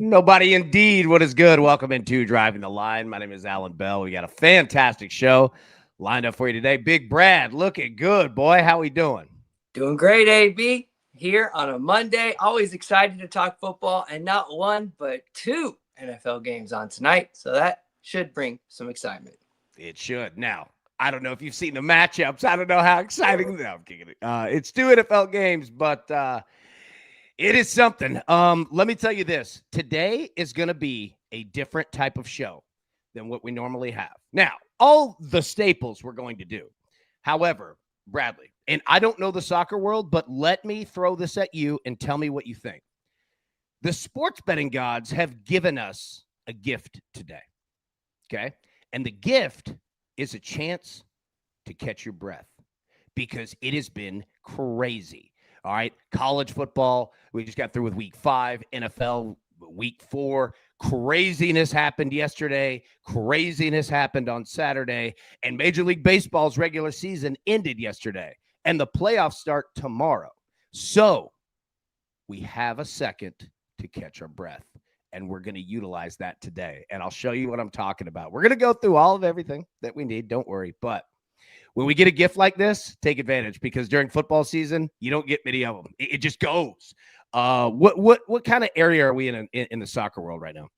Nobody indeed. What is good? Welcome into Driving the Line. My name is Alan Bell. We got a fantastic show lined up for you today. Big Brad, looking good, boy. How we doing? Doing great, AB. Here on a Monday. Always excited to talk football, and not one, but two NFL games on tonight. So that should bring some excitement. It should. Now, I don't know if you've seen the matchups. I don't know how exciting. No, I'm kidding. It's two NFL games, but it is something. Let me tell you this. Today is going to be a different type of show than what we normally have. Now, all the staples we're going to do. However, Bradley, and I don't know the soccer world, but let me throw this at you and tell me what you think. The sports betting gods have given us a gift today, okay? And the gift is a chance to catch your breath because it has been crazy. All right, college football, we just got through with week 5, NFL week 4. Craziness happened yesterday. Craziness happened on Saturday. And Major League Baseball's regular season ended yesterday. And the playoffs start tomorrow. So we have a second to catch our breath. And we're going to utilize that today. And I'll show you what I'm talking about. We're going to go through all of everything that we need. Don't worry. But when we get a gift like this, take advantage because during football season, you don't get many of them. It just goes. What kind of area are we in the soccer world right now?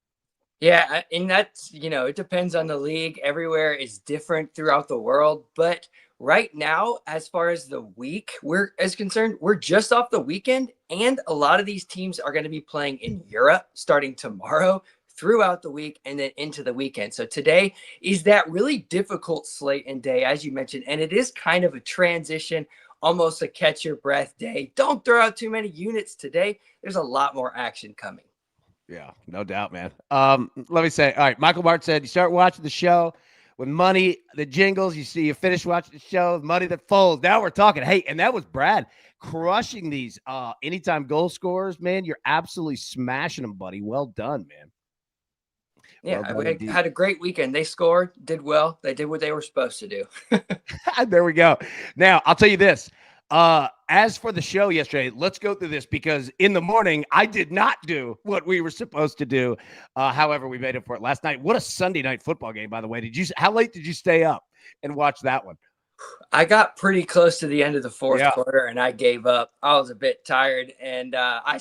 Yeah, and that's, it depends on the league. Everywhere is different throughout the world. But right now, as far as the week we're concerned, we're just off the weekend. And a lot of these teams are going to be playing in Europe starting tomorrow, throughout the week, and then into the weekend. So today is that really difficult slate and day, as you mentioned, and it is kind of a transition, almost a catch your breath day. Don't throw out too many units today. There's a lot more action coming. Yeah, no doubt, man. Let me say, all right, Michael Bart said you start watching the show with money, the jingles, you finish watching the show, money that folds. Now we're talking. Hey, and that was Brad crushing these anytime goal scorers, man. You're absolutely smashing them, buddy. Well done, man. Yeah, we had a great weekend. They scored, did well. They did what they were supposed to do. There we go. Now, I'll tell you this. As for the show yesterday, let's go through this because in the morning, I did not do what we were supposed to do. However, we made it for it last night. What a Sunday night football game, by the way. How late did you stay up and watch that one? I got pretty close to the end of the fourth quarter and I gave up. I was a bit tired and I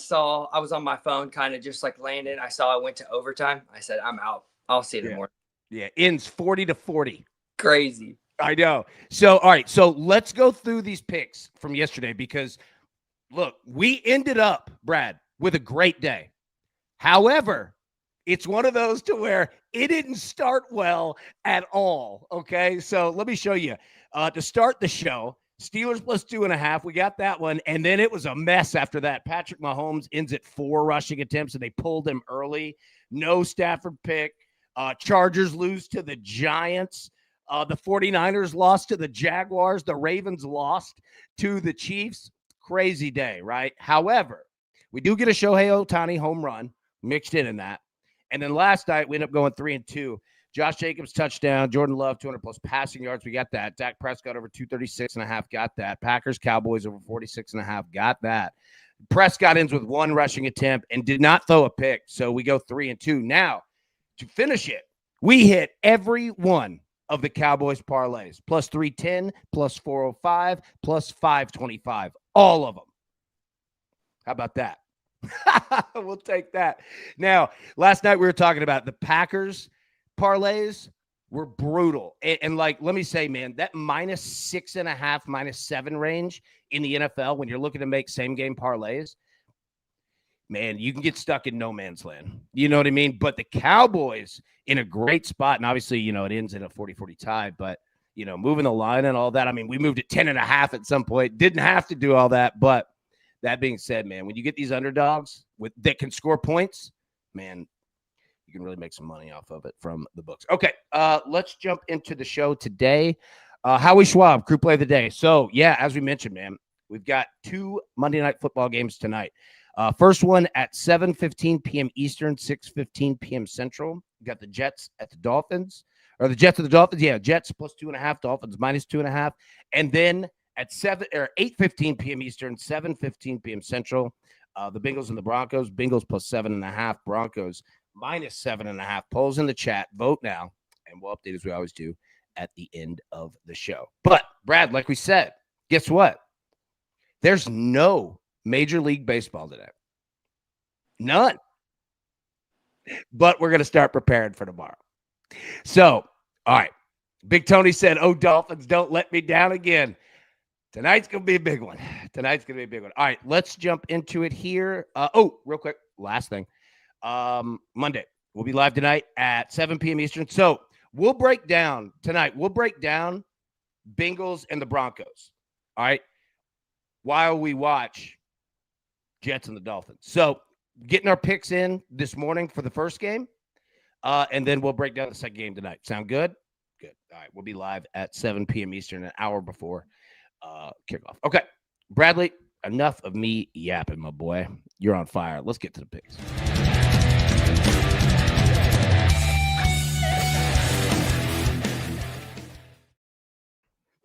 was on my phone kind of just like laying in. I saw it went to overtime. I said, I'm out. I'll see it in the morning. Yeah, ends 40-40. Crazy. I know. So, all right. So let's go through these picks from yesterday because, look, we ended up, Brad, with a great day. However, it's one of those to where it didn't start well at all. Okay. So let me show you. To start the show, Steelers plus 2.5. We got that one. And then it was a mess after that. Patrick Mahomes ends at 4 rushing attempts, and they pulled him early. No Stafford pick. Chargers lose to the Giants. The 49ers lost to the Jaguars. The Ravens lost to the Chiefs. Crazy day, right? However, we do get a Shohei Ohtani home run mixed in that. And then last night, we ended up going 3-2. Josh Jacobs touchdown. Jordan Love, 200-plus passing yards. We got that. Dak Prescott over 236.5. Got that. Packers, Cowboys over 46.5. Got that. Prescott ends with 1 rushing attempt and did not throw a pick. So we go 3-2. Now, to finish it, we hit every one of the Cowboys parlays. Plus 310, plus 405, plus 525. All of them. How about that? We'll take that. Now, last night we were talking about the Packers parlays were brutal. And like, let me say, man, that -6.5, -7 range in the NFL when you're looking to make same game parlays, man, you can get stuck in no man's land. You know what I mean? But the Cowboys in a great spot. And obviously, it ends in a 40-40 tie, but moving the line and all that. I mean, we moved at 10.5 at some point. Didn't have to do all that. But that being said, man, when you get these underdogs that can score points, man, you can really make some money off of it from the books. Okay, let's jump into the show today. Howie Schwab, crew play of the day. So, yeah, as we mentioned, man, we've got 2 Monday Night Football games tonight. First one at 7:15 p.m. Eastern, 6:15 p.m. Central. We got the Jets at the Dolphins. Or the Jets at the Dolphins. Yeah, Jets plus 2.5, Dolphins minus 2.5. And then at 8:15 p.m. Eastern, 7:15 p.m. Central, The Bengals and the Broncos. Bengals plus 7.5. Broncos minus 7.5. Polls in the chat. Vote now, and we'll update as we always do at the end of the show. But Brad, like we said, guess what? There's no Major League Baseball today. None. But we're going to start preparing for tomorrow. So, all right. Big Tony said, "Oh, Dolphins, don't let me down again." Tonight's going to be a big one. All right, let's jump into it here. Real quick, last thing. Monday, we'll be live tonight at 7 p.m. Eastern. So we'll break down Bengals and the Broncos, all right, while we watch Jets and the Dolphins. So getting our picks in this morning for the first game, and then we'll break down the second game tonight. Sound good? Good. All right, we'll be live at 7 p.m. Eastern, an hour before kickoff. Okay, Bradley, enough of me yapping, my boy. You're on fire. Let's get to the picks.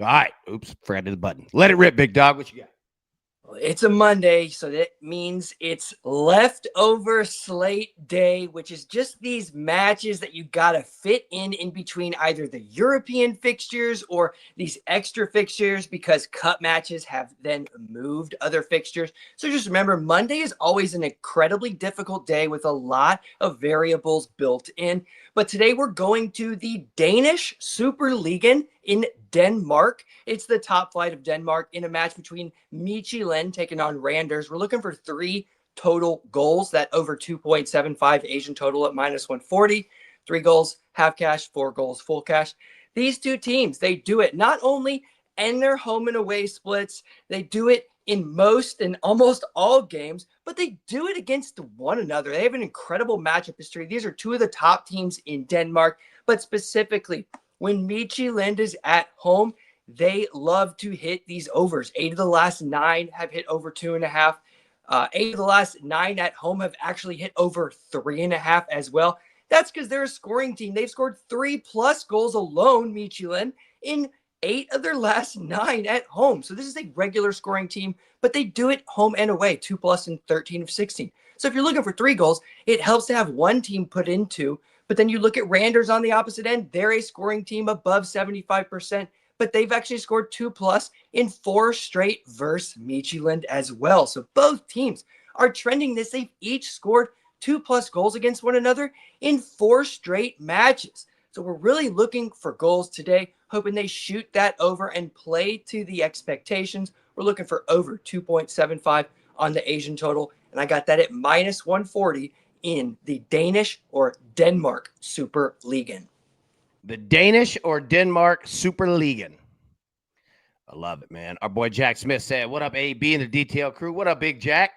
All right. Oops, forgot the button. Let it rip, big dog. What you got? It's a Monday, so that means it's leftover slate day, which is just these matches that you got to fit in between either the European fixtures or these extra fixtures, because cut matches have then moved other fixtures. So just remember, Monday is always an incredibly difficult day with a lot of variables built in. But today we're going to the Danish Superligaen in Denmark. It's the top flight of Denmark in a match between Midtjylland taking on Randers. We're looking for 3 total goals, that over 2.75 Asian total at minus 140. 3 goals, half cash, 4 goals, full cash. These two teams, they do it not only in their home and away splits, they do it in most and almost all games, but they do it against one another. They have an incredible matchup history. These are 2 of the top teams in Denmark, but specifically when Midtjylland is at home, they love to hit these overs. 8 of the last 9 have hit over 2.5. 8 of the last 9 at home have actually hit over 3.5 as well. That's because they're a scoring team. They've scored 3+ goals alone, Midtjylland, in 8 of their last 9 at home. So this is a regular scoring team, but they do it home and away, 2+ in 13 of 16. So if you're looking for 3 goals, it helps to have one team put in 2. But then you look at Randers on the opposite end. They're a scoring team above 75%, but they've actually scored 2+ in 4 straight versus Midtjylland as well. So both teams are trending this. They've each scored 2+ goals against one another in 4 straight matches. So we're really looking for goals today, hoping they shoot that over and play to the expectations. We're looking for over 2.75 on the Asian total, and I got that at minus 140 in the Danish or Denmark Superligaen. The Danish or Denmark Superligaen. I love it, man. Our boy Jack Smith said, "What up, AB and the detail crew? What up, Big Jack?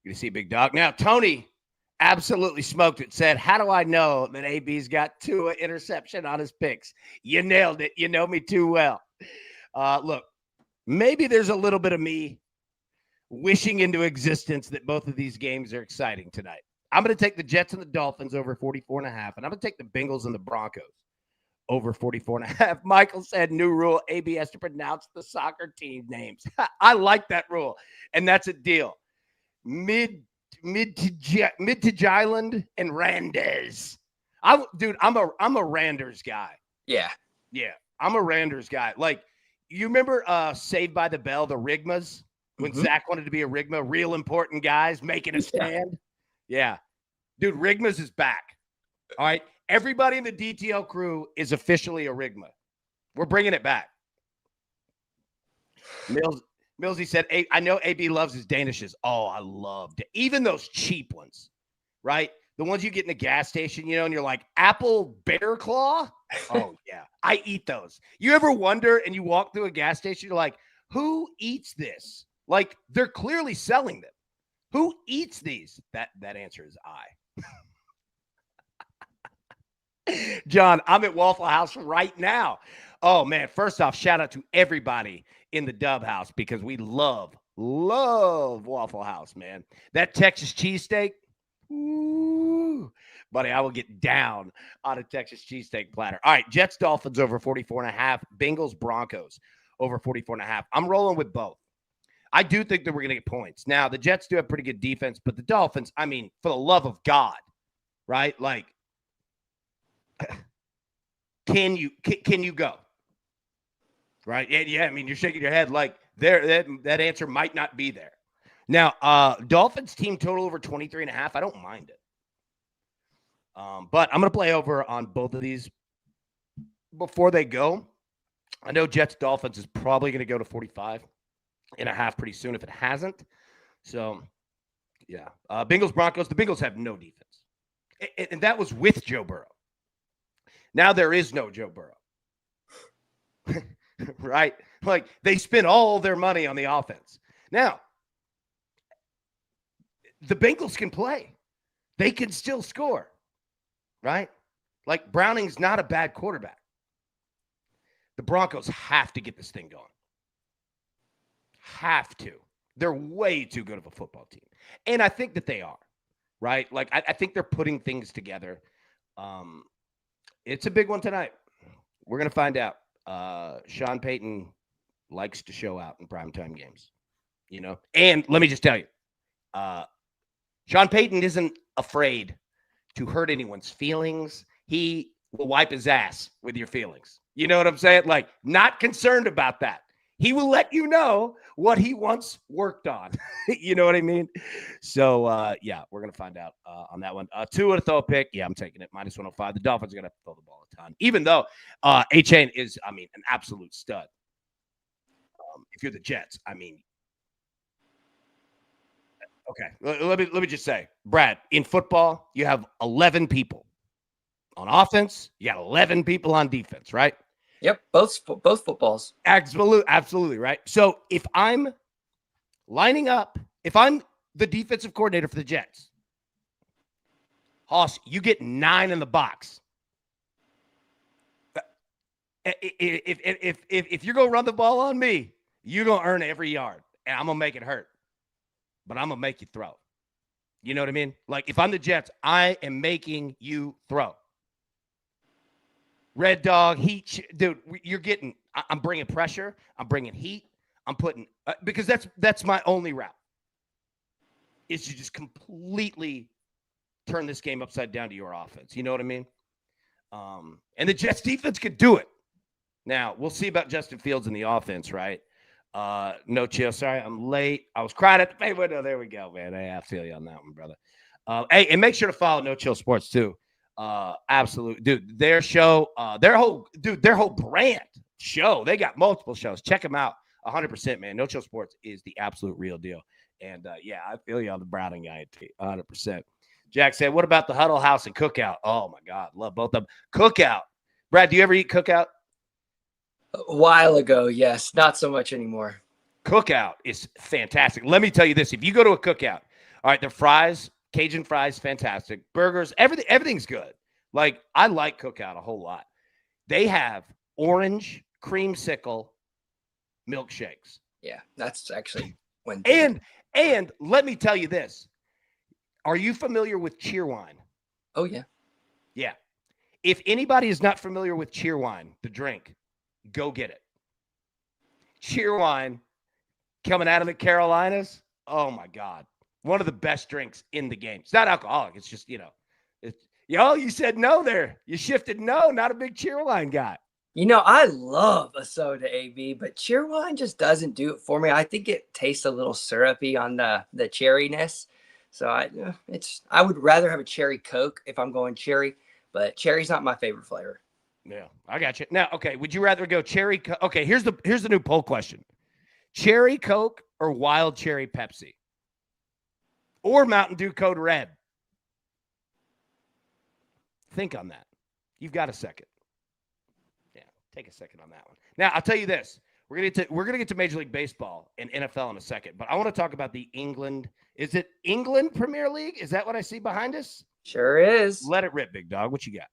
Good to see Big Dog." Now, Tony absolutely smoked it. Said, "How do I know that AB's got 2 interception on his picks?" You nailed it. You know me too well. Look, maybe there's a little bit of me wishing into existence that both of these games are exciting tonight. I'm going to take the Jets and the Dolphins over 44.5, and I'm going to take the Bengals and the Broncos over 44.5. Michael said, "New rule, AB has to pronounce the soccer team names." I like that rule, and that's a deal. Midtjylland and Randers. I'm a Randers guy. Yeah, I'm a Randers guy. Like, you remember Saved by the Bell, the Rigmas, when Zach wanted to be a Rigma, real important guys making a stand. Yeah. Dude, Rigmas is back. All right. Everybody in the DTL crew is officially a Rigma. We're bringing it back. Millsy said, "I know AB loves his Danishes." Oh, I loved it. Even those cheap ones, right? The ones you get in the gas station, and you're like, apple bear claw? Oh, yeah. I eat those. You ever wonder, and you walk through a gas station, you're like, who eats this? Like, they're clearly selling them. Who eats these? That answer is I. John, I'm at Waffle House right now. Oh, man. First off, shout out to everybody in the Dub House, because we love Waffle House, man. That Texas cheesesteak, ooh, buddy, I will get down on a Texas cheesesteak platter. All right, Jets, Dolphins over 44.5. Bengals, Broncos over 44.5. I'm rolling with both. I do think that we're going to get points. Now, the Jets do have pretty good defense, but the Dolphins, I mean, for the love of God, right? Like, can you go? Right? Yeah, I mean, you're shaking your head like that answer might not be there. Now, Dolphins team total over 23.5. I don't mind it. But I'm going to play over on both of these before they go. I know Jets Dolphins is probably going to go to 45.5 pretty soon if it hasn't. So, yeah. Bengals Broncos. The Bengals have no defense. And that was with Joe Burrow. Now there is no Joe Burrow. Right? Like, they spent all their money on the offense. Now, the Bengals can play. They can still score. Right? Like, Browning's not a bad quarterback. The Broncos have to get this thing going. Have to. They're way too good of a football team. And I think that they are. Right? Like, I think they're putting things together. It's a big one tonight. We're going to find out. Sean Payton likes to show out in primetime games. You know? And let me just tell you, Sean Payton isn't afraid to hurt anyone's feelings. He will wipe his ass with your feelings. You know what I'm saying? Like, not concerned about that. He will let you know what he once worked on. You know what I mean? So, yeah, we're going to find out on that one. Tua to throw a pick. Yeah, I'm taking it. Minus 105. The Dolphins are going to throw the ball a ton. Even though A-Chain is, I mean, an absolute stud. If you're the Jets, I mean, okay. Let me just say, Brad, in football, you have 11 people on offense. You got 11 people on defense, right? Yep, both footballs. Absolutely, right? So if I'm lining up, if I'm the defensive coordinator for the Jets, Hoss, you get 9 in the box. If you're going to run the ball on me, you're going to earn every yard, and I'm going to make it hurt. But I'm going to make you throw. You know what I mean? Like, if I'm the Jets, I am making you throw. Red dog, heat, dude, you're getting, I'm bringing pressure. I'm bringing heat. I'm putting, because that's my only route, is to just completely turn this game upside down to your offense. You know what I mean? And the Jets defense could do it. Now, we'll see about Justin Fields in the offense, right? No chill. Sorry, I'm late. I was crying at the pay window. There we go, man. Hey, I feel you on that one, brother. Hey, and make sure to follow No Chill Sports too. Absolute, dude. Their show, their whole brand show. They got multiple shows. Check them out. 100%, man. No Chill Sports is the absolute real deal. And yeah, I feel you on the Browning guy. 100%. Jack said, "What about the Huddle House and Cookout?" Oh my God, love both of them. Cookout, Brad. Do you ever eat Cookout? A while ago, yes. Not so much anymore. Cookout is fantastic. Let me tell you this. If you go to a Cookout, all right, their fries, Cajun fries, fantastic. Burgers, everything's good. Like, I like Cookout a whole lot. They have orange creamsicle milkshakes. Yeah, that's actually one thing. And let me tell you this. Are you familiar with Cheerwine? Oh, yeah. Yeah. If anybody is not familiar with Cheerwine, the drink, go get it. Cheerwine coming out of the Carolinas. Oh my God. One of the best drinks in the game. It's not alcoholic. It's just, you said no there. You shifted no, not a big Cheerwine guy. I love a soda, AB, but Cheerwine just doesn't do it for me. I think it tastes a little syrupy on the cherryness. So I would rather have a cherry Coke if I'm going cherry, but cherry's not my favorite flavor. Yeah, I got you. Now, okay, would you rather go cherry Coke? Okay, here's the new poll question. Cherry Coke or wild cherry Pepsi? Or Mountain Dew Code Red? Think on that. You've got a second. Yeah, take a second on that one. Now, I'll tell you this. We're gonna get to Major League Baseball and NFL in a second, but I want to talk about the England. Is it England Premier League? Is that what I see behind us? Sure is. Let it rip, big dog. What you got?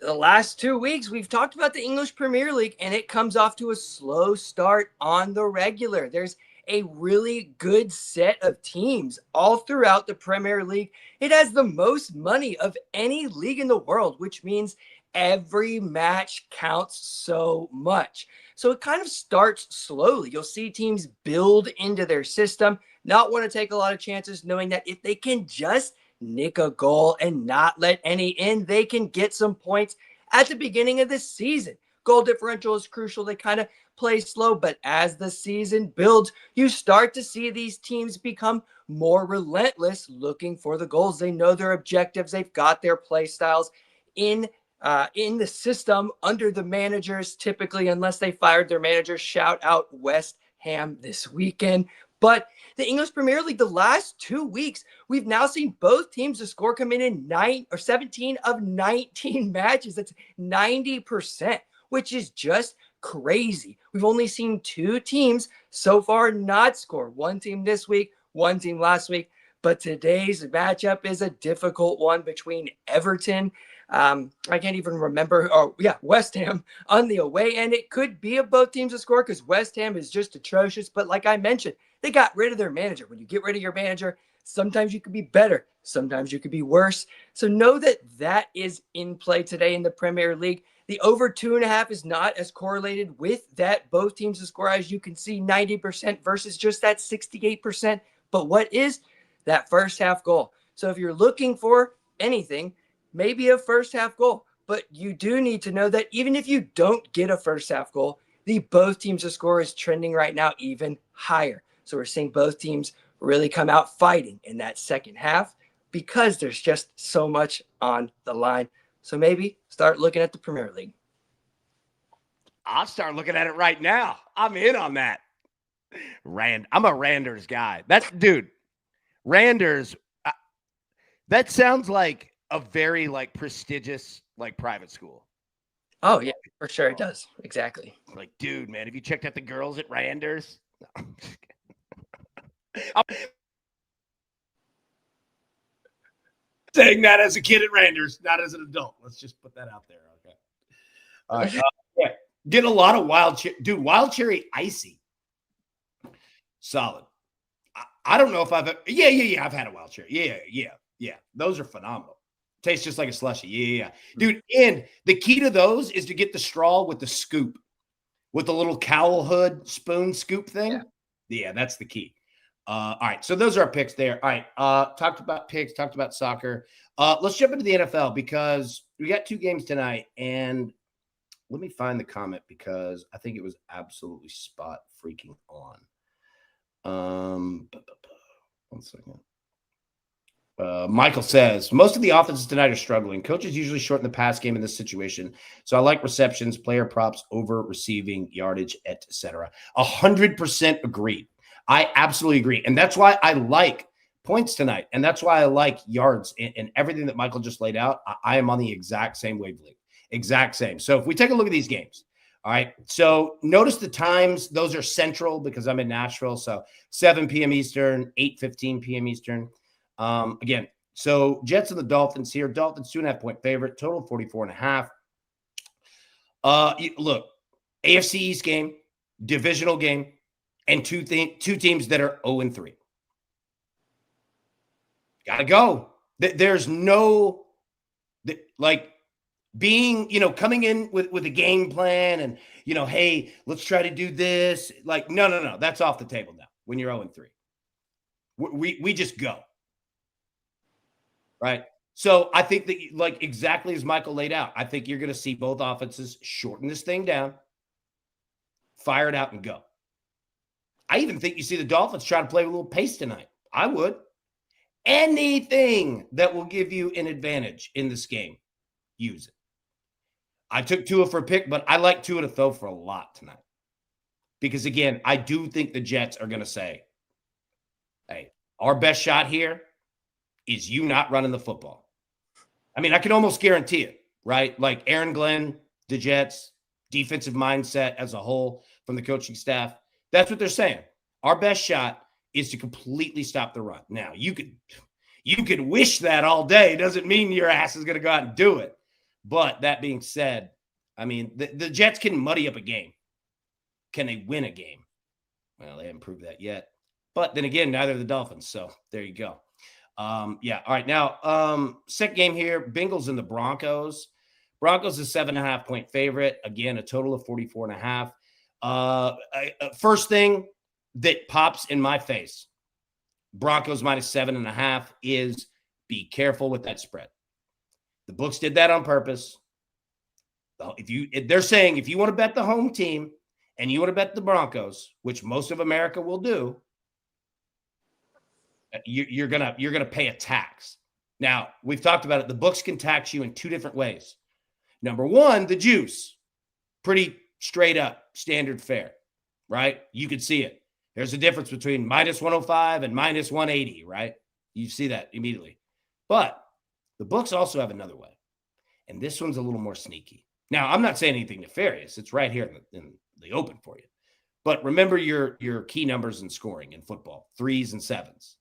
The last 2 weeks, we've talked about the English Premier League, and it comes off to a slow start on the regular. There's a really good set of teams all throughout the Premier League. It has the most money of any league in the world, which means every match counts so much. So it kind of starts slowly. You'll see teams build into their system, not want to take a lot of chances, knowing that if they can just nick a goal and not let any in, they can get some points at the beginning of the season. Goal differential is crucial. They kind of play slow, but as the season builds, you start to see these teams become more relentless looking for the goals. They know their objectives. They've got their play styles in the system under the managers, typically, unless they fired their manager. Shout out West Ham this weekend. But the English Premier League, the last 2 weeks, we've now seen both teams to score come in 17 of 19 matches. That's 90%, which is just crazy. We've only seen 2 teams so far not score. One team this week, one team last week. But today's matchup is a difficult one between Everton. I can't even remember. Oh, yeah, West Ham on the away end. It could be of both teams to score because West Ham is just atrocious. But like I mentioned, they got rid of their manager. When you get rid of your manager, sometimes you could be better. Sometimes you could be worse. So know that that is in play today in the Premier League. The over 2.5 is not as correlated with that both teams to score. As you can see, 90% versus just that 68%. But what is that first half goal? So if you're looking for anything, maybe a first half goal, but you do need to know that even if you don't get a first half goal, the both teams to score is trending right now even higher. So we're seeing both teams really come out fighting in that second half because there's just so much on the line. So maybe start looking at the Premier League. I'll start looking at it right now. I'm in on that. I'm a Randers guy. Randers, that sounds like a very prestigious private school. Oh yeah, for sure it does. Exactly. Like, dude, man, have you checked out the girls at Randers? No. I'm saying that as a kid at Randers, not as an adult. Let's just put that out there. Okay. All right. Yeah. Get a lot of wild cherry. Dude, wild cherry icy. Solid. I don't know if I've I've had a wild cherry. Yeah. Those are phenomenal. Tastes just like a slushie. Yeah. Dude, and the key to those is to get the straw with the scoop, with the little cowl hood spoon scoop thing. Yeah, that's the key. All right, so those are our picks there. All right, talked about picks, talked about soccer. Let's jump into the NFL because we got 2 games tonight, and let me find the comment because I think it was absolutely spot freaking on. 1 second. Michael says, most of the offenses tonight are struggling. Coaches usually shorten the pass game in this situation. So I like receptions, player props over receiving yardage, etc. 100% agreed. I absolutely agree. And that's why I like points tonight. And that's why I like yards and everything that Michael just laid out. I am on the exact same wavelength. Exact same. So if we take a look at these games, all right. So notice the times. Those are central because I'm in Nashville. So 7 p.m. Eastern, 8:15 p.m. Eastern. Again, so Jets and the Dolphins here. Dolphins 2.5-point favorite, total 44.5. Look, AFC East game, divisional game, and two teams that are 0-3. Gotta go. There's no being, coming in with a game plan and, hey, let's try to do this. No. That's off the table now when you're 0-3. We just go. Right. So I think that, exactly as Michael laid out, I think you're going to see both offenses shorten this thing down, fire it out, and go. I even think you see the Dolphins try to play with a little pace tonight. I would. Anything that will give you an advantage in this game, use it. I took Tua for a pick, but I like Tua to throw for a lot tonight. Because, again, I do think the Jets are going to say, hey, our best shot here is you not running the football. I mean, I can almost guarantee it, right? Like Aaron Glenn, the Jets, defensive mindset as a whole from the coaching staff. That's what they're saying. Our best shot is to completely stop the run. Now, you could wish that all day. Doesn't mean your ass is going to go out and do it. But that being said, I mean, the Jets can muddy up a game. Can they win a game? Well, they haven't proved that yet. But then again, neither of the Dolphins. So there you go. Yeah. All right. Now, second game here, Bengals and the Broncos. Broncos is 7.5-point favorite. Again, a total of 44.5. First thing that pops in my face, Broncos minus 7.5 is be careful with that spread. The books did that on purpose. They're saying if you want to bet the home team and you want to bet the Broncos, which most of America will do, you're gonna pay a tax. Now, we've talked about it. The books can tax you in two different ways. Number one, the juice, pretty straight up standard fare, right? You could see it. There's a difference between minus 105 and minus 180, right? You see that immediately. But the books also have another way, and this one's a little more sneaky. Now, I'm not saying anything nefarious. It's right here in the open for you. But remember your key numbers in scoring in football, 3s and 7s.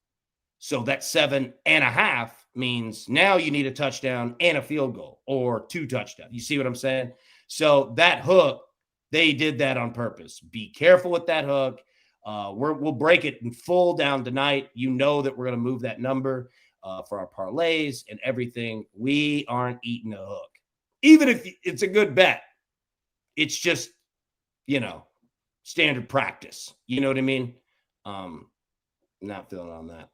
So that 7.5 means now you need a touchdown and a field goal or 2 touchdowns. You see what I'm saying? So that hook, they did that on purpose. Be careful with that hook. We'll break it in full down tonight. You know that we're going to move that number for our parlays and everything. We aren't eating a hook. Even if it's a good bet, it's just, standard practice. You know what I mean? Not feeling on that.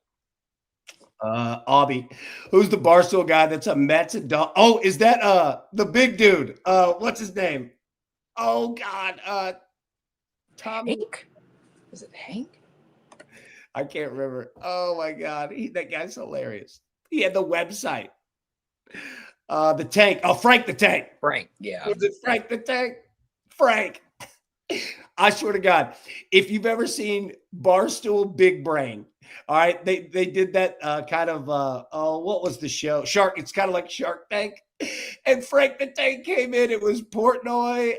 Aubie, who's the Barstool guy that's a Mets and oh, is that the big dude? What's his name? Oh God, Tom Hank? Is it Hank? I can't remember. Oh my God, that guy's hilarious. He had the website. The Tank. Oh, Frank the Tank. Frank, yeah. Was it Frank the Tank? Frank. I swear to God, if you've ever seen Barstool Big Brain, all right, they did that kind of what was the show? Shark. It's kind of like Shark Tank. And Frank the Tank came in. It was Portnoy,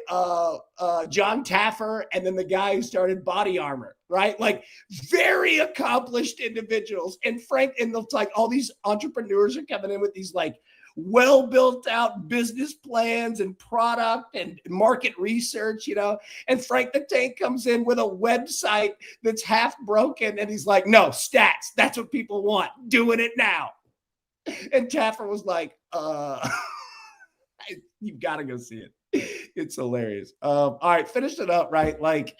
John Taffer, and then the guy who started Body Armor, right? Like very accomplished individuals. And Frank, and it's like all these entrepreneurs are coming in with these like well built out business plans and product and market research, and Frank the Tank comes in with a website that's half broken. And he's like, no, stats. That's what people want. Doing it now. And Taffer was like, you've got to go see it. It's hilarious. All right, finish it up, right? Like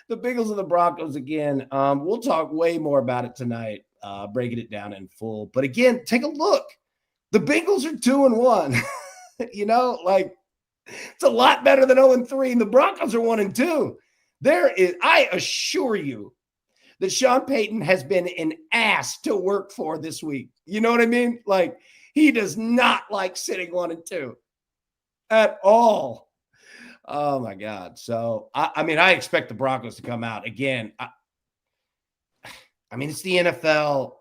the Bengals and the Broncos again. We'll talk way more about it tonight, breaking it down in full. But again, take a look. The Bengals are 2-1. Like it's a lot better than 0-3. And the Broncos are 1-2. I assure you that Sean Payton has been an ass to work for this week. You know what I mean? Like he does not like sitting 1-2 at all. Oh my God. So I expect the Broncos to come out again. It's the NFL.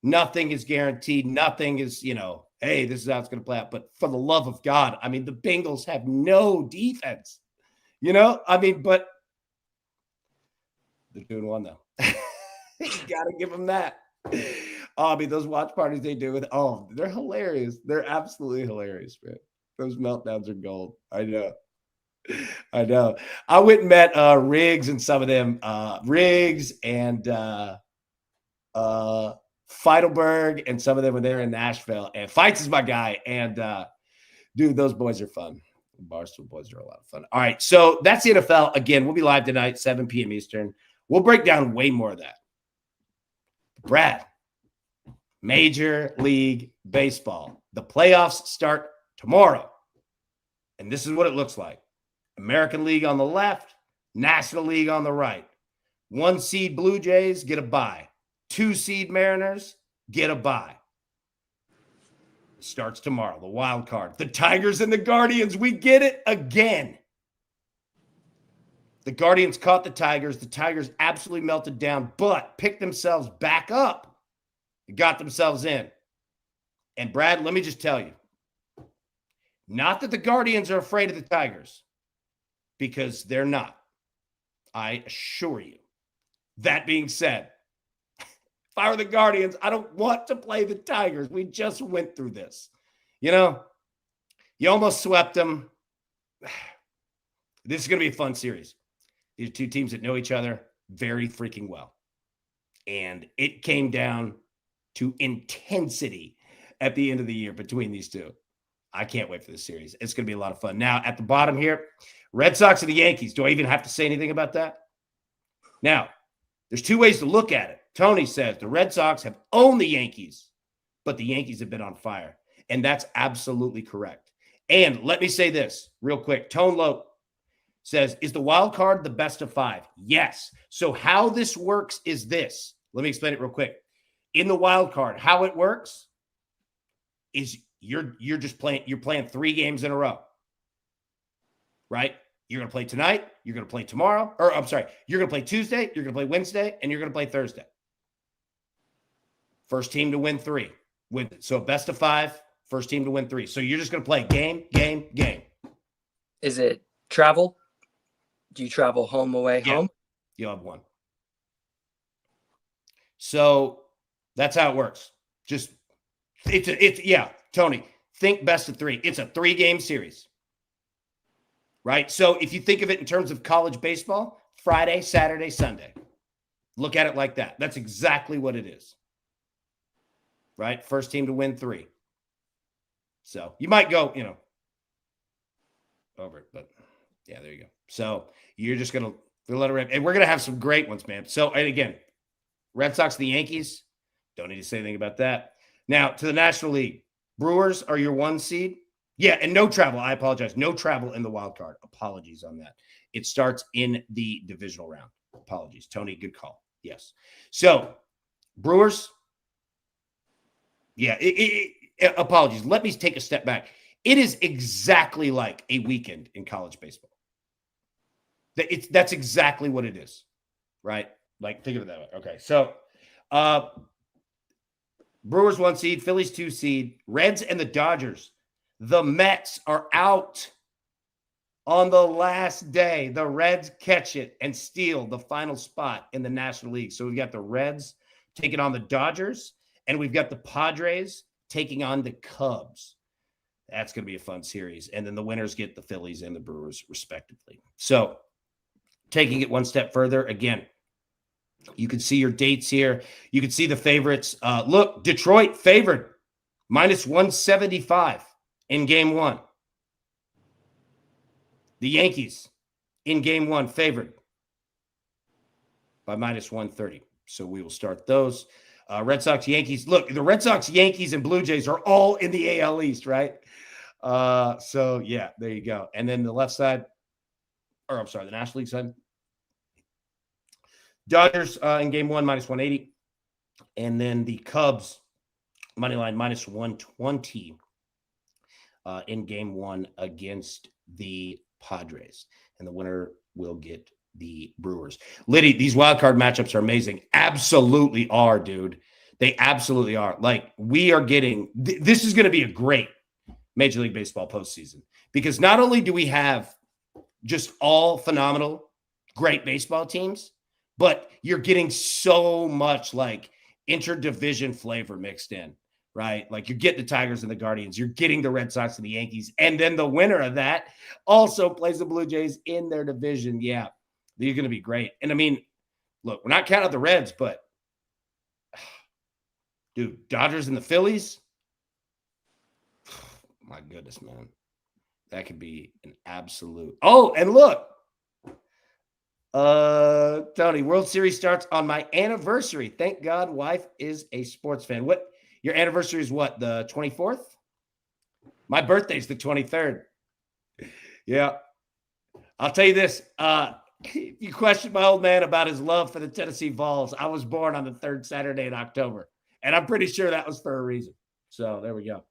Nothing is guaranteed. Nothing is, hey, this is how it's going to play out. But for the love of God, the Bengals have no defense, but they're doing one though. You got to give them that. Those watch parties they do they're hilarious. They're absolutely hilarious, man. Those meltdowns are gold. I know. I went and met Riggs and some of them, Riggs and Feidelberg and some of them when they were in Nashville. And Fights is my guy. And dude, those boys are fun. The Barstool boys are a lot of fun. All right, so that's the NFL. Again, we'll be live tonight, 7 p.m. Eastern. We'll break down way more of that. Brad, Major League Baseball. The playoffs start tomorrow. And this is what it looks like. American League on the left, National League on the right. 1 seed Blue Jays get a bye. 2 seed Mariners get a bye. It starts tomorrow, the wild card. The Tigers and the Guardians, we get it again. The Guardians caught the Tigers. The Tigers absolutely melted down, but picked themselves back up and got themselves in. And Brad, let me just tell you, not that the Guardians are afraid of the Tigers, because they're not. I assure you. That being said, if I were the Guardians, I don't want to play the Tigers. We just went through this. You almost swept them. This is going to be a fun series. These are 2 teams that know each other. very freaking well. And it came down to intensity at the end of the year between these two. I can't wait for this series. It's going to be a lot of fun. Now, at the bottom here, Red Sox and the Yankees. Do I even have to say anything about that? Now, there's two ways to look at it. Tony says the Red Sox have owned the Yankees, but the Yankees have been on fire. And that's absolutely correct. And let me say this real quick. Tone Lope says, is the wild card the best of 5? Yes. So how this works is this. Let me explain it real quick. In the wild card, how it works is you're just playing, you're playing 3 games in a row, right? You're going to play tonight, you're going to play tomorrow, or I'm sorry, you're going to play Tuesday, you're going to play Wednesday, and you're going to play Thursday. First team to win 3. So best of 5, first team to win 3. So you're just going to play game. Is it travel? Do you travel home, away, home? You'll have 1. So that's how it works. Just it's Tony, think best of 3. It's a 3-game series. Right? So if you think of it in terms of college baseball, Friday, Saturday, Sunday. Look at it like that. That's exactly what it is. Right? First team to win 3. So you might go, over it, but yeah, there you go. So you're just going to let it rip. And we're going to have some great ones, man. So, and again, Red Sox, the Yankees, don't need to say anything about that. Now to the National League. Brewers are your 1 seed. Yeah, and no travel. I apologize. No travel in the wild card. Apologies on that. It starts in the divisional round. Apologies. Tony, good call. Yes. So, Brewers, yeah, apologies. Let me take a step back. It is exactly like a weekend in college baseball. That's exactly what it is, right? Like, think of it that way. Okay, so Brewers 1 seed, Phillies 2 seed, Reds and the Dodgers. The Mets are out on the last day. The Reds catch it and steal the final spot in the National League. So we've got the Reds taking on the Dodgers, and we've got the Padres taking on the Cubs. That's going to be a fun series. And then the winners get the Phillies and the Brewers, respectively. So taking it one step further, again, you can see your dates here. You can see the favorites. Look, Detroit favored -175 in game 1. The Yankees in game 1 favored by -130. So we will start those. Red Sox, Yankees. Look, the Red Sox, Yankees, and Blue Jays are all in the AL East, right? So, yeah, there you go. And then the left side, or I'm sorry, the National League side. Dodgers in game 1, -180. And then the Cubs, money line, -120 in game 1 against the Padres. And the winner will get the Brewers. Liddy, these wild card matchups are amazing. Absolutely are, dude. They absolutely are. Like, we are getting this is going to be a great Major League Baseball postseason, because not only do we have just all phenomenal, great baseball teams, but you're getting so much like interdivision flavor mixed in, right? Like, you're getting the Tigers and the Guardians, you're getting the Red Sox and the Yankees, and then the winner of that also plays the Blue Jays in their division. Yeah, they're going to be great. And I mean, look, we're not counting the Reds, but dude, Dodgers and the Phillies, my goodness, man. That could be an absolute. Oh, and look, Tony, World Series starts on my anniversary. Thank God wife is a sports fan. What, your anniversary is what, the 24th? My birthday's the 23rd. Yeah. I'll tell you this. If you question my old man about his love for the Tennessee Vols, I was born on the 3rd Saturday in October, and I'm pretty sure that was for a reason. So there we go.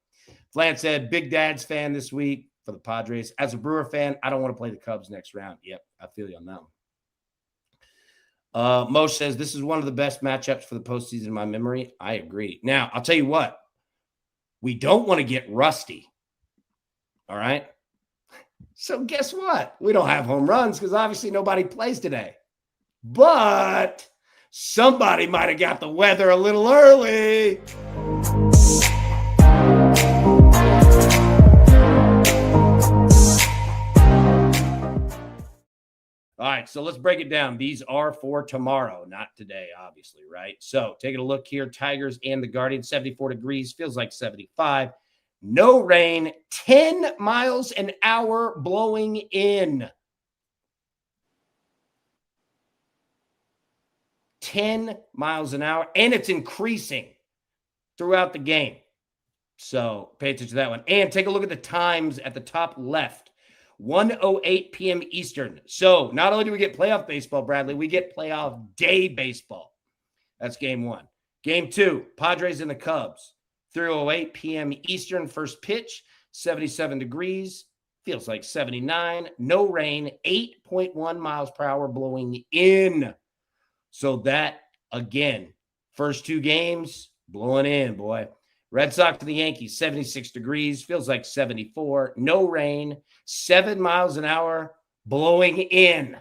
Flan said, Big Dad's fan this week for the Padres. As a Brewer fan, I don't want to play the Cubs next round. Yep, I feel you on that one. Moshe says, this is one of the best matchups for the postseason in my memory. I agree. Now, I'll tell you what. We don't want to get rusty. All right? So guess what? We don't have home runs because obviously nobody plays today. But somebody might have got the weather a little early. All right, so let's break it down. These are for tomorrow, not today, obviously, right? So taking a look here, Tigers and the Guardians, 74 degrees, feels like 75. No rain, 10 miles an hour blowing in. 10 miles an hour, and it's increasing throughout the game. So pay attention to that one. And take a look at the times at the top left. 1:08 p.m. Eastern. So not only do we get playoff baseball, Bradley, we get playoff day baseball. That's game one. Game two, Padres and the Cubs. 3:08 p.m. Eastern, first pitch, 77 degrees. Feels like 79. No rain, 8.1 miles per hour blowing in. So that, again, first two games, blowing in, boy. Red Sox to the Yankees, 76 degrees, feels like 74. No rain, 7 miles an hour, blowing in.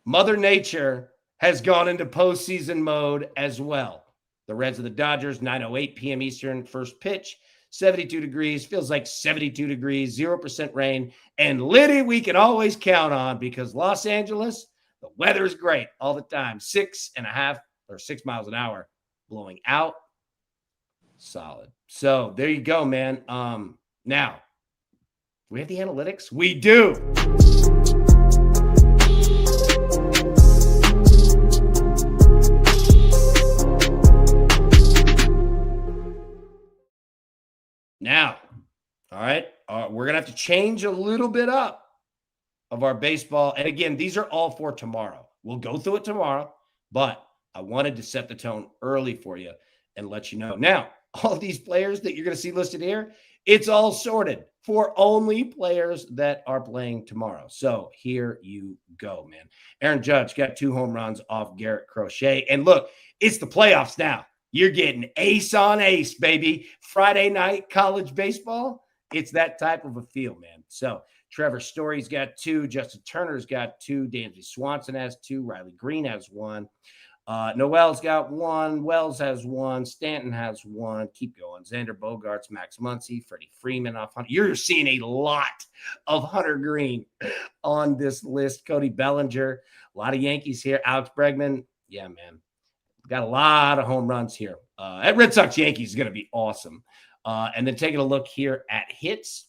Mother Nature has gone into postseason mode as well. The Reds of the Dodgers, 9:08 p.m. Eastern, first pitch, 72 degrees, feels like 72 degrees, 0% rain. And Liddy, we can always count on because Los Angeles, the weather's great all the time. 6.5 or 6 miles an hour blowing out. Solid. So there you go, man. Now, do we have the analytics? We do. Now, all right, we're going to have to change a little bit up of our baseball. And again, these are all for tomorrow. We'll go through it tomorrow, but I wanted to set the tone early for you and let you know. Now, all these players that you're going to see listed here, it's all sorted for only players that are playing tomorrow. So here you go, man. Aaron Judge got 2 home runs off Garrett Crochet. And look, it's the playoffs now. You're getting ace on ace, baby. Friday night college baseball, it's that type of a feel, man. So Trevor Story's got 2. Justin Turner's got 2. Dansby Swanson has 2. Riley Green has 1. Noel's got 1. Wells has 1. Stanton has 1. Keep going. Xander Bogaerts, Max Muncy, Freddie Freeman off Hunter. You're seeing a lot of Hunter Green on this list. Cody Bellinger, a lot of Yankees here. Alex Bregman. Yeah, man. Got a lot of home runs here. At Red Sox Yankees is going to be awesome. And then taking a look here at hits.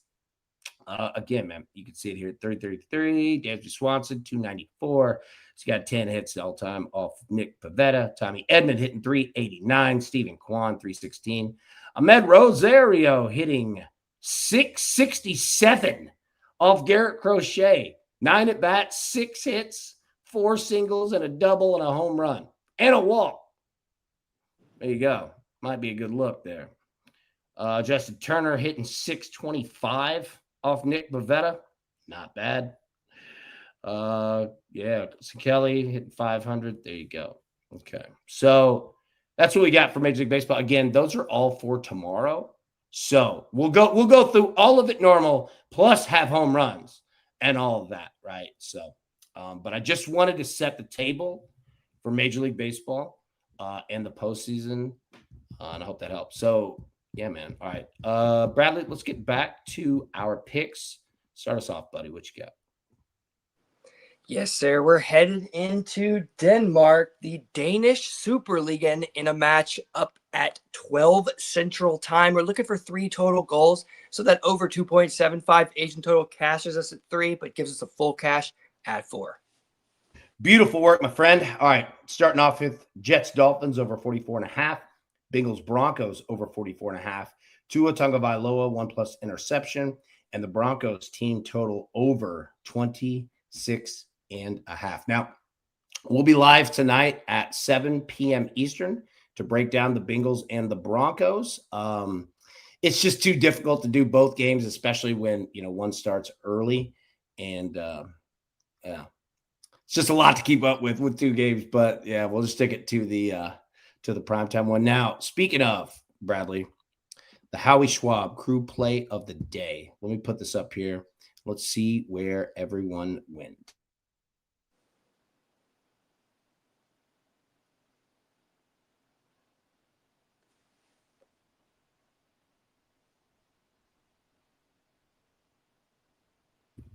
Again, man, you can see it here. 30-33. Dansby Swanson, 294. He's got 10 hits all time off Nick Pivetta. Tommy Edman hitting 389. Stephen Kwan, 316. Ahmed Rosario hitting 667 off Garrett Crochet. 9 at bats, 6 hits, 4 singles, and a double and a home run. And a walk. There you go. Might be a good look there. Justin Turner hitting 625 off Nick Pivetta. Not bad. Yeah, Kelly hitting 500. There you go. Okay. So that's what we got for Major League Baseball. Again, those are all for tomorrow. So we'll go through all of it normal, plus have home runs and all of that, right? So, but I just wanted to set the table for Major League Baseball and the postseason. And I hope that helps. So, yeah, man. All right. Bradley, let's get back to our picks. Start us off, buddy. What you got? Yes, sir. We're headed into Denmark, the Danish Superligaen, in a match up at 12 Central Time. We're looking for 3 total goals. So that over 2.75 Asian total cashes us at 3, but gives us a full cash at 4. Beautiful work, my friend. All right, starting off with Jets Dolphins over 44.5, Bengals Broncos over 44.5, Tua Tagovailoa 1+ interception, and the Broncos team total over 26.5. Now, we'll be live tonight at 7 p.m. Eastern to break down the Bengals and the Broncos. It's just too difficult to do both games, especially when one starts early, and yeah. It's just a lot to keep up with 2 games, but yeah, we'll just stick it to the primetime one. Now, speaking of, Bradley, the Howie Schwab Crew Play of the Day. Let me put this up here. Let's see where everyone went.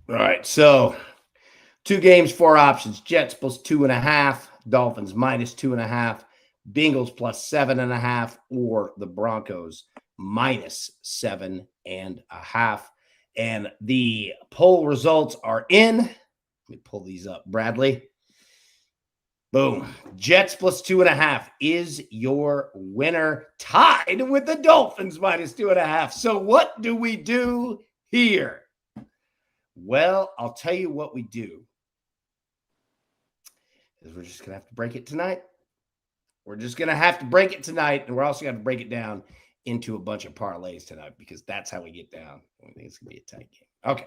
All right, so 2 games, 4 options. Jets plus 2.5, Dolphins minus 2.5, Bengals plus 7.5, or the Broncos minus 7.5. And the poll results are in. Let me pull these up, Bradley. Boom. Jets plus 2.5 is your winner, tied with the Dolphins minus 2.5. So what do we do here? Well, I'll tell you what we do. Is we're just going to have to break it tonight. We're just going to have to break it tonight, and we're also going to break it down into a bunch of parlays tonight because that's how we get down. I think it's going to be a tight game. Okay.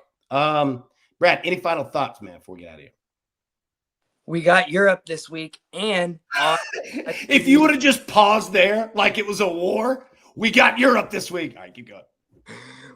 Brad, any final thoughts, man, before we get out of here? We got Europe this week, and if you would have just paused there like it was a war, we got Europe this week. All right, keep going.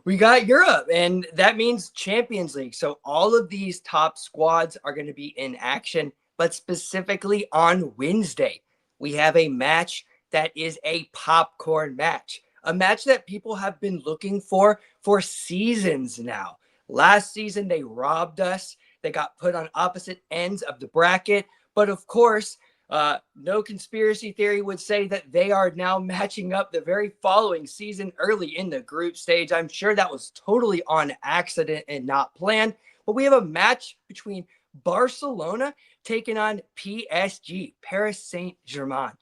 We got Europe, and that means Champions League. So all of these top squads are going to be in action, but specifically on Wednesday, we have a match that is a popcorn match, a match that people have been looking for seasons now. Last season, they robbed us. They got put on opposite ends of the bracket. But of course, no conspiracy theory would say that they are now matching up the very following season early in the group stage. I'm sure that was totally on accident and not planned. But we have a match between Barcelona taking on PSG, Paris Saint-Germain.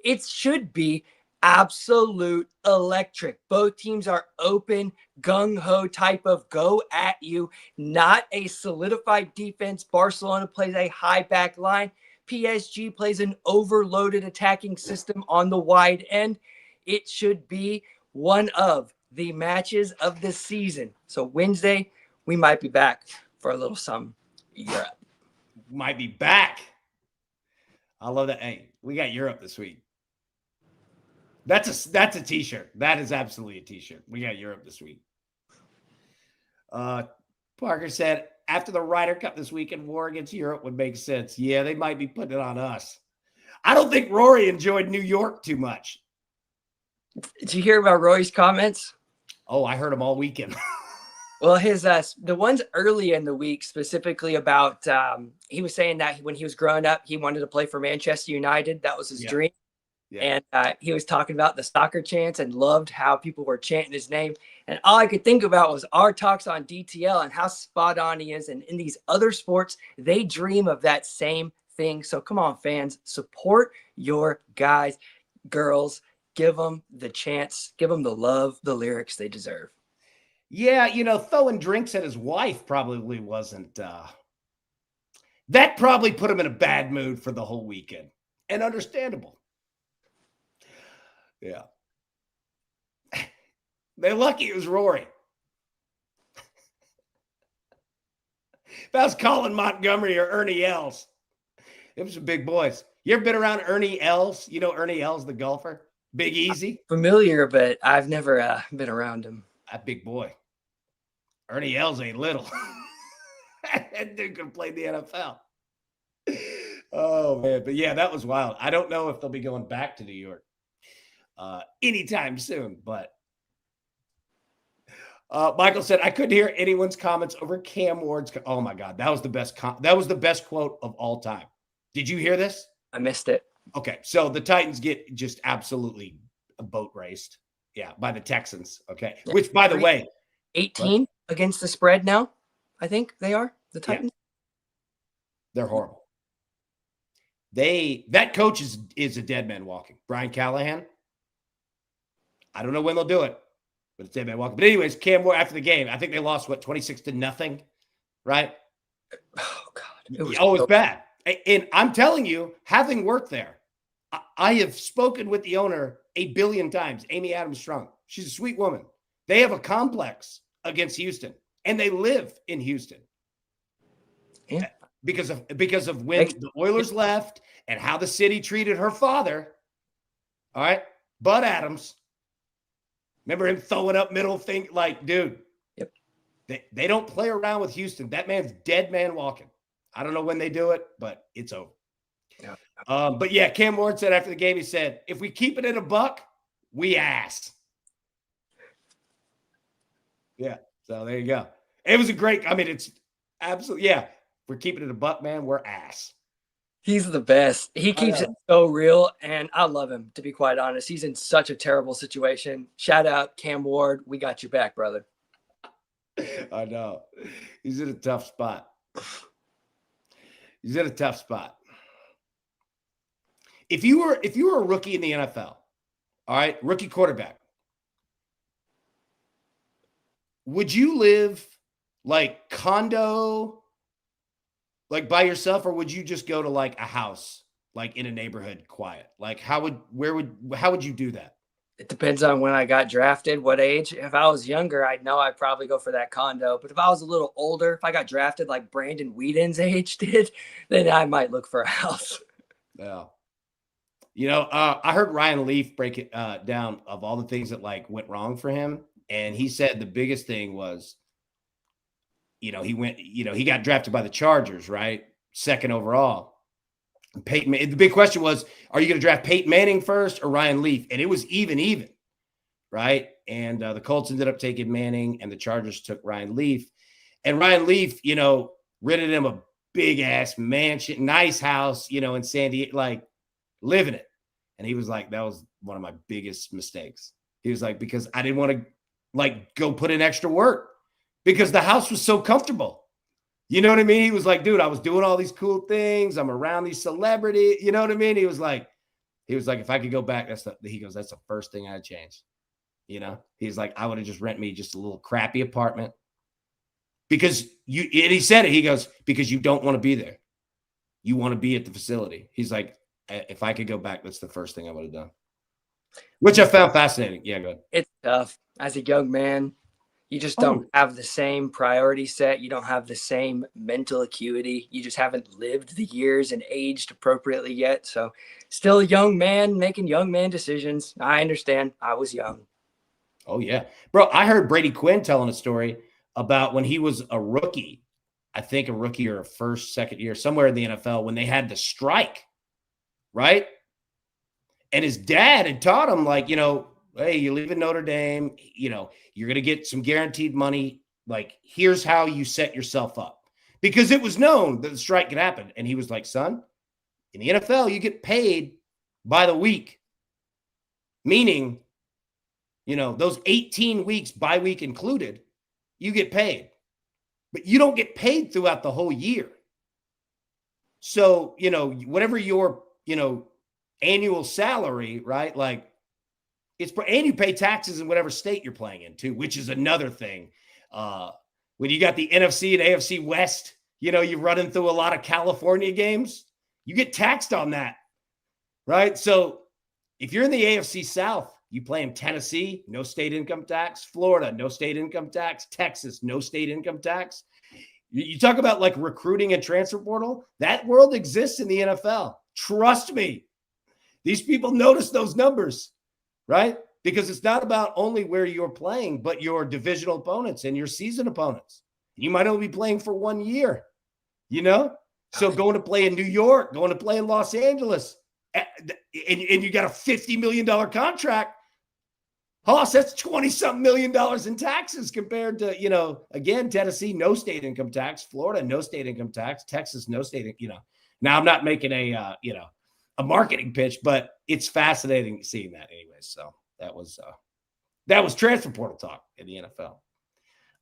It should be absolute electric. Both teams are open, gung-ho type of go at you, not a solidified defense. Barcelona plays a high back line. PSG plays an overloaded attacking system on the wide end. It should be one of the matches of the season. So Wednesday, we might be back for a little some Europe. Might be back. I love that. Hey, we got Europe this week. That's a t-shirt. That is absolutely a t-shirt. We got Europe this week. Parker said, after the Ryder Cup this weekend, war against Europe would make sense. Yeah, they might be putting it on us. I don't think Rory enjoyed New York too much. Did you hear about Rory's comments? Oh, I heard them all weekend. Well, his the ones early in the week, specifically about he was saying that when he was growing up, he wanted to play for Manchester United. That was his dream. Yeah. And he was talking about the soccer chants and loved how people were chanting his name. And all I could think about was our talks on DTL and how spot on he is. And in these other sports, they dream of that same thing. So come on, fans, support your guys, girls, give them the chance, give them the love, the lyrics they deserve. Yeah, throwing drinks at his wife probably wasn't. That probably put him in a bad mood for the whole weekend. And understandable. Yeah. They're lucky it was Rory. If I was Colin Montgomery or Ernie Els, it was some big boys. You ever been around Ernie Els? You know Ernie Els, the golfer? Big Easy? I'm familiar, but I've never been around him. That big boy. Ernie Els ain't little. That dude could play the NFL. Oh, man. But, yeah, that was wild. I don't know if they'll be going back to New York anytime soon, but Michael said, I couldn't hear anyone's comments over Cam Ward's. Oh my God. That was the best. That was the best quote of all time. Did you hear this? I missed it. Okay. So the Titans get just absolutely boat raced. Yeah. By the Texans. Okay. Yeah. Which, by the way, 18 against the spread now. I think they are the Titans. Yeah. They're horrible. That coach is a dead man walking. Brian Callahan. I don't know when they'll do it, but it's dead man walking. But anyways, Cam Ward after the game, I think they lost 26-0, right? Oh God, it was bad. And I'm telling you, having worked there, I have spoken with the owner 1 billion times, Amy Adams Strong. She's a sweet woman. They have a complex against Houston, and they live in Houston. Yeah. Because of when the Oilers left and how the city treated her father. All right, Bud Adams. Remember him throwing up middle thing? Like, dude, yep. They don't play around with Houston. That man's dead man walking. I don't know when they do it, but it's over. Yeah. But yeah, Cam Ward said after the game, he said, if we keep it at $1, we ass. Yeah. So there you go. It was a great, it's absolutely, yeah. we're keeping it a buck, man, we're ass. He's the best. He keeps it so real, and I love him, to be quite honest. He's in such a terrible situation. Shout out Cam Ward. We got you back, brother. I know. He's in a tough spot. He's in a tough spot. If you were a rookie in the NFL, all right, rookie quarterback, would you live like condo, like by yourself, or would you just go to like a house, like in a neighborhood, quiet? Like how would you do that? It depends on when I got drafted, what age. If I was younger, I'd know I'd probably go for that condo. But if I was a little older, if I got drafted like Brandon Whedon's age did, then I might look for a house. Yeah. I heard Ryan Leaf break it down of all the things that like went wrong for him. And he said the biggest thing was, he got drafted by the Chargers, right? Second overall. The big question was, are you going to draft Peyton Manning first or Ryan Leaf? And it was even, right? And the Colts ended up taking Manning and the Chargers took Ryan Leaf. And Ryan Leaf, rented him a big ass mansion, nice house, in San Diego, like living it. And he was like, that was one of my biggest mistakes. He was like, because I didn't want to like go put in extra work because the house was so comfortable. You know what I mean? He was like, dude, I was doing all these cool things. I'm around these celebrities. You know what I mean? He was like, if I could go back, that's the first thing I'd change. He's like, I would have just rent me just a little crappy apartment because and he said it. He goes, because you don't want to be there. You want to be at the facility. He's like, if I could go back, that's the first thing I would have done, which I found fascinating. Yeah, go ahead. It's tough as a young man. You just don't have the same priority set. You don't have the same mental acuity. You just haven't lived the years and aged appropriately yet. So still a young man making young man decisions. I understand. I was young. Oh, yeah. Bro, I heard Brady Quinn telling a story about when he was a rookie, I think a rookie or a second year, somewhere in the NFL, when they had the strike, right? And his dad had taught him, like, hey, you're leaving Notre Dame, you're going to get some guaranteed money. Like, here's how you set yourself up. Because it was known that the strike could happen. And he was like, son, in the NFL, you get paid by the week. Meaning, those 18 weeks, by week included, you get paid. But you don't get paid throughout the whole year. So, whatever your, annual salary, right? Like, and you pay taxes in whatever state you're playing in too, which is another thing. When you got the NFC and AFC West, you're running through a lot of California games, you get taxed on that, right? So if you're in the AFC South, you play in Tennessee, no state income tax, Florida, no state income tax, Texas, no state income tax. You talk about like recruiting and transfer portal, that world exists in the NFL. Trust me. These people notice those numbers. Right? Because it's not about only where you're playing, but your divisional opponents and your season opponents. You might only be playing for 1 year, So going to play in New York, going to play in Los Angeles, and you got a $50 million contract. Hoss, that's $20-something million in taxes compared to, again, Tennessee, no state income tax, Florida, no state income tax, Texas, no state, Now, I'm not making a marketing pitch, but it's fascinating seeing that anyway. So that was transfer portal talk in the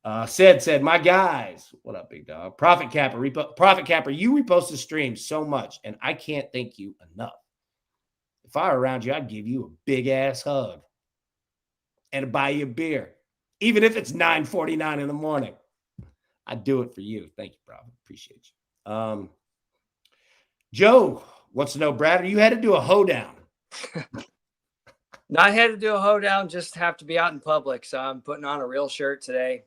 NFL. Said, my guys, what up, big dog? Profit Capper, you repost the stream so much, and I can't thank you enough. If I were around you, I'd give you a big ass hug and buy you a beer, even if it's 9:49 in the morning. I'd do it for you. Thank you, bro. Appreciate you. Joe wants to know, Brad, are you headed to a hoedown? Not headed to a hoedown, just have to be out in public. So I'm putting on a real shirt today.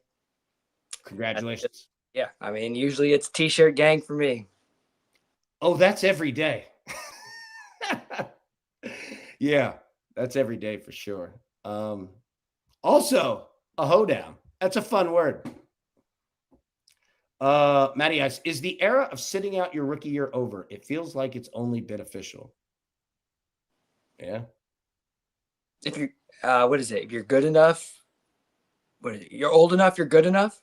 Congratulations. Yeah. I mean, usually it's t-shirt gang for me. Oh, that's every day. Yeah, that's every day for sure. Also, a hoedown. That's a fun word. Matty asks, is the era of sitting out your rookie year over? It feels like it's only beneficial. Yeah. If you're, what is it? If you're good enough, what is it? You're old enough, you're good enough.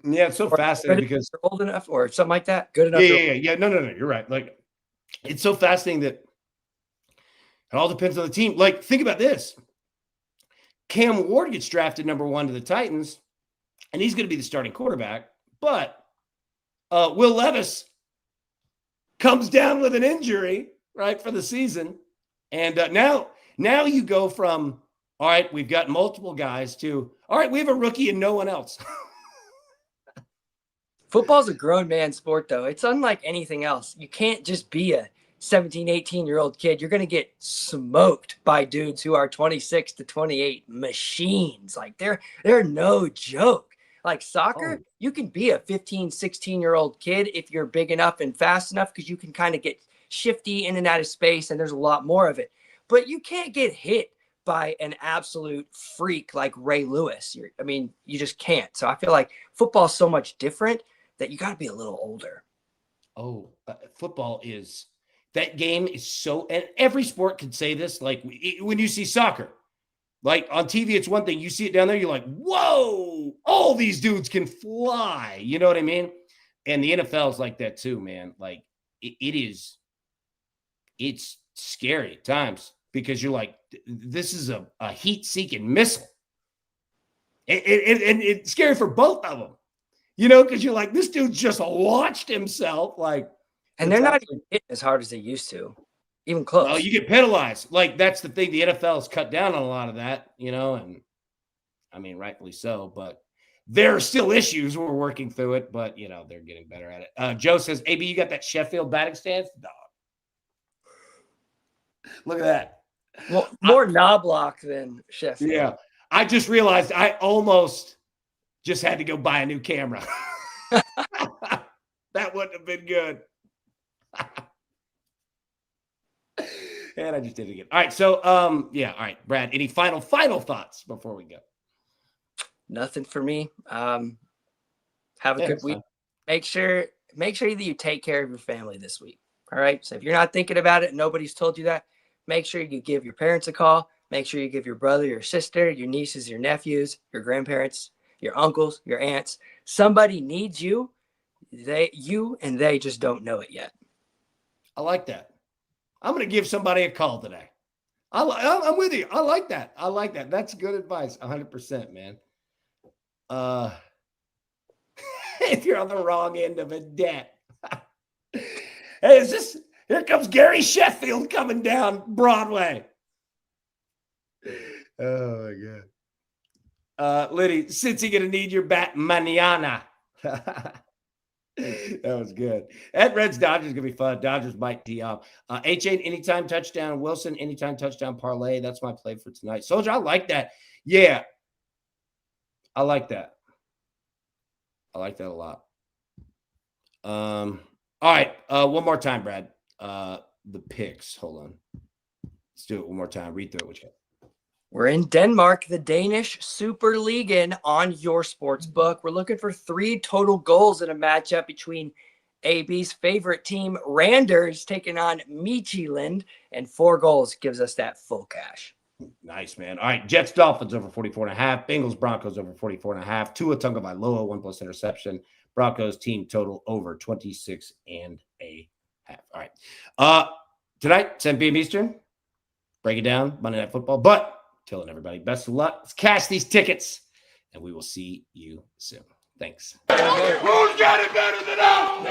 Yeah, it's so fascinating because old enough or something like that. Good enough. Yeah. No. You're right. Like, it's so fascinating that it all depends on the team. Like, think about this. Cam Ward gets drafted number 1 to the Titans, and he's going to be the starting quarterback. But Will Levis comes down with an injury, right, for the season. And now you go from, all right, we've got multiple guys to, all right, we have a rookie and no one else. Football's a grown man sport, though. It's unlike anything else. You can't just be a 17, 18-year-old kid. You're going to get smoked by dudes who are 26 to 28 machines. Like, they're no joke. Like soccer, you can be a 15, 16-year-old kid if you're big enough and fast enough because you can kind of get shifty in and out of space, and there's a lot more of it. But you can't get hit by an absolute freak like Ray Lewis. You just can't. So I feel like football's so much different that you got to be a little older. Football is, that game is so, and every sport could say this, like when you see soccer, like on TV, it's one thing. You see it down there, you're like, whoa, all these dudes can fly. You know what I mean? And the NFL is like that too, man. Like it's scary at times because you're like, this is a heat-seeking missile. And it's scary for both of them, you know, because you're like, this dude just launched himself. Like, and they're not even hitting as hard as they used to. Even close. Well, you get penalized. Like, that's the thing. The NFL has cut down on a lot of that, you know, and I mean, rightfully so. But there are still issues. We're working through it, but, you know, they're getting better at it. Joe says, AB, you got that Sheffield batting stance? Dog. Look at that. Well, more Knobloch than Sheffield. Yeah. I just realized I almost just had to go buy a new camera. That wouldn't have been good. And I just did it again. All right. So, yeah. All right, Brad, any final thoughts before we go? Nothing for me. Have a good week. Fine. Make sure that you take care of your family this week. All right. So if you're not thinking about it, nobody's told you that, make sure you give your parents a call. Make sure you give your brother, your sister, your nieces, your nephews, your grandparents, your uncles, your aunts. Somebody needs you. They just don't know it yet. I like that. I'm going to give somebody a call today. I'm with you. I like that. That's good advice. 100%, man. If you're on the wrong end of a debt. Hey, here comes Gary Sheffield coming down Broadway. Oh my God. Liddy, since you're going to need your bat mañana. That was good. At Reds Dodgers is going to be fun. Dodgers might tee off. H8 anytime touchdown. Wilson anytime touchdown parlay. That's my play for tonight. Soldier, I like that. Yeah. I like that. I like that a lot. All right. One more time, Brad. The picks. Hold on. Let's do it one more time. Read through it. What you got? We're in Denmark, the Danish Superligaen on your sports book. We're looking for 3 total goals in a matchup between AB's favorite team, Randers, taking on Midtjylland, and 4 goals gives us that full cash. Nice, man. All right. Jets, Dolphins over 44.5. Bengals, Broncos over 44.5. Tua Tagovailoa, 1+ interception. Broncos team total over 26.5. All right. Tonight, 7 p.m. Eastern. Break it down. Monday Night Football. But telling everybody, best of luck. Let's cash these tickets, and we will see you soon. Thanks. Who's got it better than us?